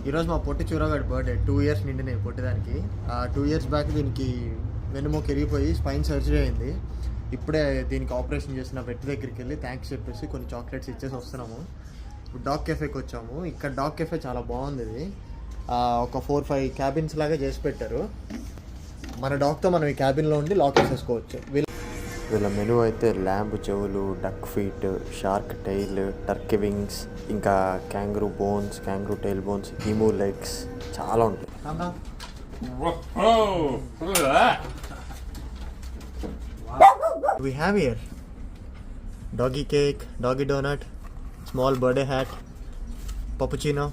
ఈరోజు మా పొట్టి చూరగాడి birthday 2 years నిండినాయి పొట్టిదానికి. 2 years back దీనికి వెన్నుముక ఎరిగిపోయి స్పైన్ సర్జరీ అయింది. ఇప్పుడే దీనికి ఆపరేషన్ చేసిన వెట్ దగ్గరికి వెళ్ళి థ్యాంక్స్ చెప్పేసి కొన్ని చాక్లెట్స్ ఇచ్చేసి వస్తున్నాము. ఇప్పుడు డాగ్ కెఫేకి వచ్చాము. ఇక్కడ డాగ్ కెఫే చాలా బాగుంది. ఇది ఒక 4-5 క్యాబిన్స్ లాగా చేసి పెట్టారు. మన డాగ్తో మనం ఈ క్యాబిన్లో ఉండి లాక్ వేసేసుకోవచ్చు. వీళ్ళ మెనూ అయితే ల్యాంబ్ చెవులు, duck feet, shark tail, turkey wings, ఇంకా kangaroo bones, kangaroo tail bones, emu legs చాలా ఉంటాయి. We have here doggy cake, doggy donut, small birthday hat, puppuccino.